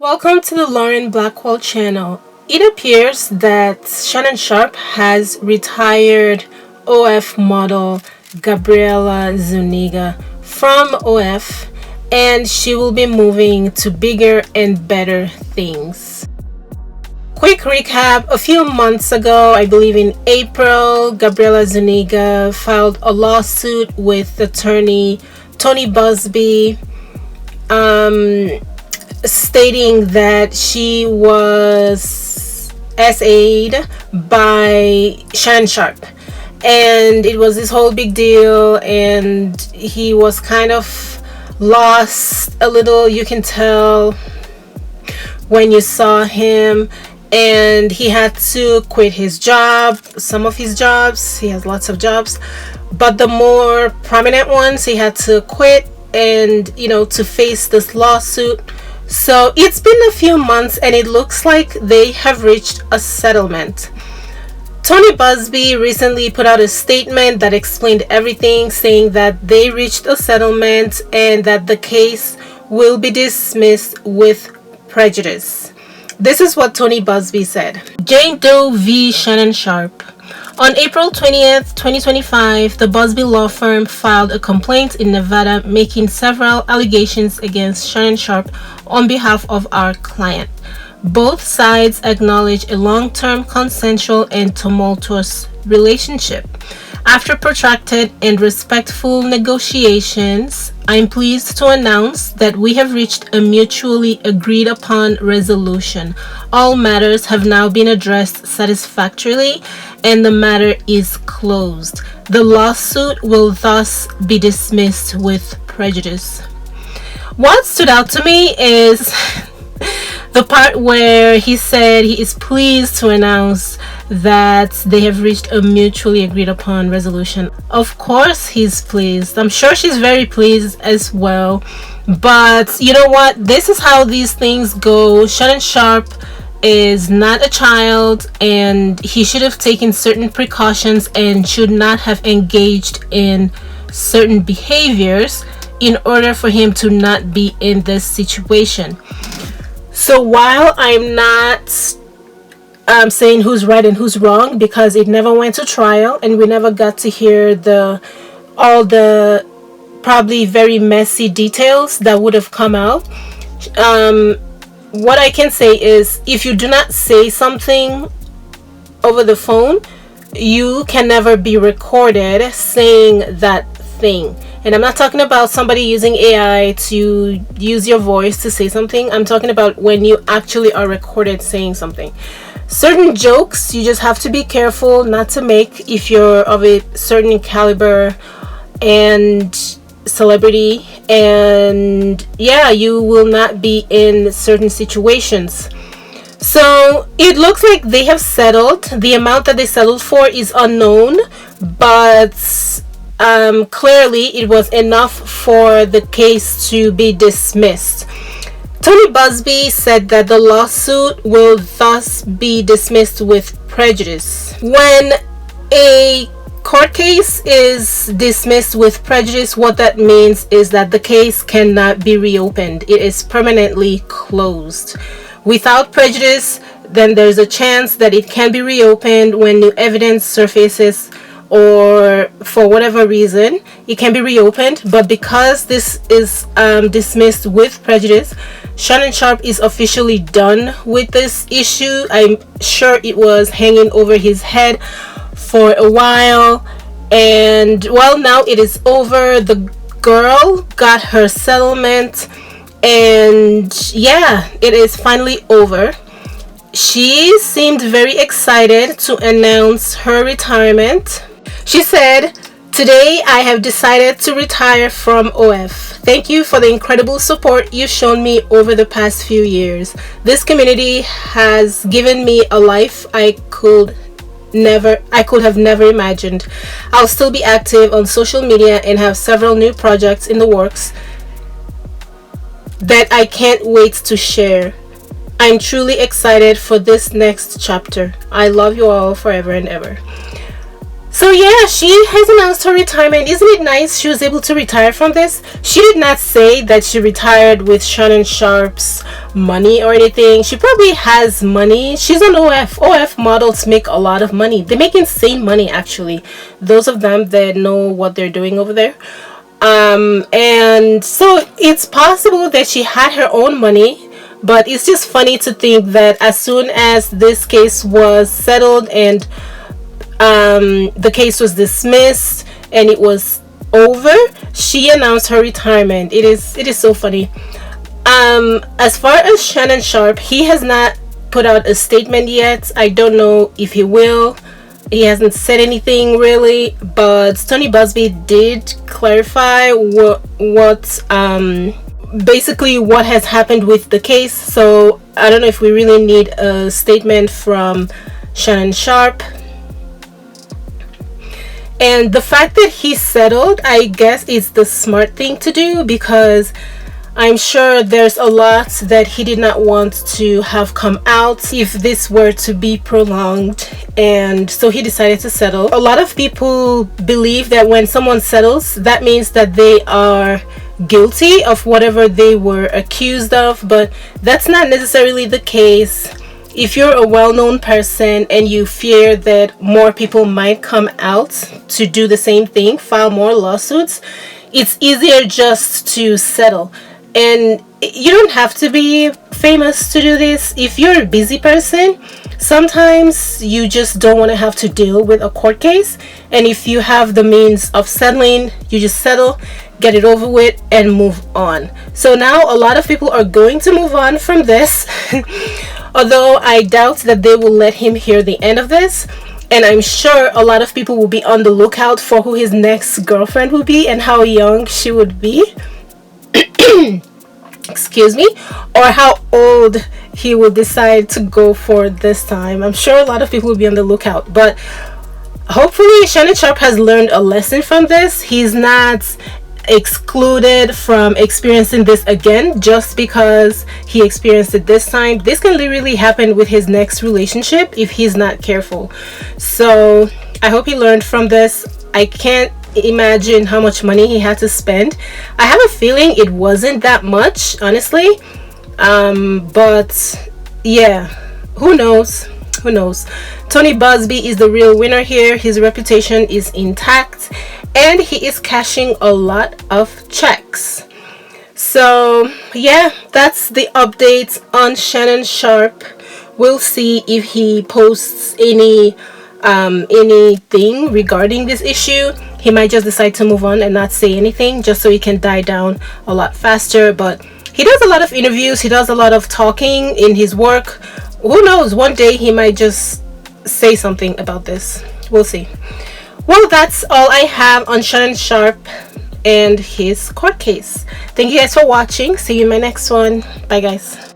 Welcome to the Lauren Blackwell channel. It appears that Shannon Sharpe has retired OF model Gabriela Zuniga from OF, and she will be moving to bigger and better things. Quick recap: a few months ago, I believe in April, Gabriela Zuniga filed a lawsuit with attorney Tony Buzbee, stating that she was SA'd by Shannon Sharpe, and it was this whole big deal, and he was kind of lost a little, you can tell when you saw him, and he had to quit his job, some of his jobs. He has lots of jobs, but the more prominent ones he had to quit, and to face this lawsuit. So it's been a few months, and it looks like they have reached a settlement. Tony Buzbee recently put out a statement that explained everything, saying that they reached a settlement and that the case will be dismissed with prejudice. This is what Tony Buzbee said. Jane Doe v. Shannon Sharpe. On April 20th, 2025, the Buzbee law firm filed a complaint in Nevada making several allegations against Shannon Sharpe on behalf of our client. Both sides acknowledge a long-term consensual and tumultuous relationship. After protracted and respectful negotiations, I'm pleased to announce that we have reached a mutually agreed upon resolution. All matters have now been addressed satisfactorily, and the matter is closed. The lawsuit will thus be dismissed with prejudice. What stood out to me is the part where he said he is pleased to announce that they have reached a mutually agreed upon resolution. Of course he's pleased. I'm sure she's very pleased as well. But you know what? This is how these things go. Shannon Sharpe is not a child, and he should have taken certain precautions and should not have engaged in certain behaviors in order for him to not be in this situation. So while I'm not saying who's right and who's wrong, because it never went to trial and we never got to hear all the probably very messy details that would have come out, what I can say is, if you do not say something over the phone, you can never be recorded saying that thing. And I'm not talking about somebody using AI to use your voice to say something. I'm talking about when you actually are recorded saying something. Certain jokes you just have to be careful not to make if you're of a certain caliber and celebrity, and you will not be in certain situations. So it looks like they have settled. The amount that they settled for is unknown, but clearly it was enough for the case to be dismissed. Tony Buzbee said that the lawsuit will thus be dismissed with prejudice. When a court case is dismissed with prejudice, what that means is that the case cannot be reopened. It is permanently closed. Without prejudice, then there's a chance that it can be reopened when new evidence surfaces, or for whatever reason it can be reopened. But because this is dismissed with prejudice, Shannon Sharpe is officially done with this issue. I'm sure it was hanging over his head for a while, and well, now it is over. The girl got her settlement, and it is finally over. She seemed very excited to announce her retirement. She said, "Today I have decided to retire from OF. Thank you for the incredible support you've shown me over the past few years. This community has given me a life I could have never imagined. I'll still be active on social media and have several new projects in the works that I can't wait to share. I'm truly excited for this next chapter. I love you all forever and ever." So yeah, she has announced her retirement. Isn't it nice she was able to retire from this? She did not say that she retired with Shannon Sharpe's money or anything. She probably has money. She's an OF. OF models make a lot of money. They make insane money, actually. Those of them that know what they're doing over there. And so it's possible that she had her own money, but it's just funny to think that as soon as this case was settled and the case was dismissed and it was over, she announced her retirement. It is so funny. As far as Shannon Sharpe, he has not put out a statement yet. I don't know if he will. He hasn't said anything really, but Tony Buzbee did clarify what basically what has happened with the case. So I don't know if we really need a statement from Shannon Sharpe. And the fact that he settled, I guess, is the smart thing to do, because I'm sure there's a lot that he did not want to have come out if this were to be prolonged, and so he decided to settle. A lot of people believe that when someone settles, that means that they are guilty of whatever they were accused of, but that's not necessarily the case. If you're a well-known person and you fear that more people might come out to do the same thing, file more lawsuits, it's easier just to settle. And you don't have to be famous to do this. If you're a busy person, sometimes you just don't want to have to deal with a court case. And if you have the means of settling, you just settle, get it over with, and move on. So now a lot of people are going to move on from this. Although I doubt that they will let him hear the end of this. And I'm sure a lot of people will be on the lookout for who his next girlfriend will be and how young she would be. Excuse me. Or how old he will decide to go for this time. I'm sure a lot of people will be on the lookout. But hopefully Shannon Sharpe has learned a lesson from this. He's not excluded from experiencing this again just because he experienced it this time. This can literally happen with his next relationship if he's not careful. So I hope he learned from this. I can't imagine how much money he had to spend. I have a feeling it wasn't that much, honestly. But yeah, who knows? Who knows? Tony Buzbee is the real winner here. His reputation is intact and he is cashing a lot of checks. So yeah, that's the update on Shannon Sharpe. We'll see if he posts anything regarding this issue. He might just decide to move on and not say anything just so he can die down a lot faster. But he does a lot of interviews, he does a lot of talking in his work. Who knows, one day he might just say something about this. We'll see. Well, that's all I have on Shannon Sharpe and his court case. Thank you guys for watching. See you in my next one. Bye guys.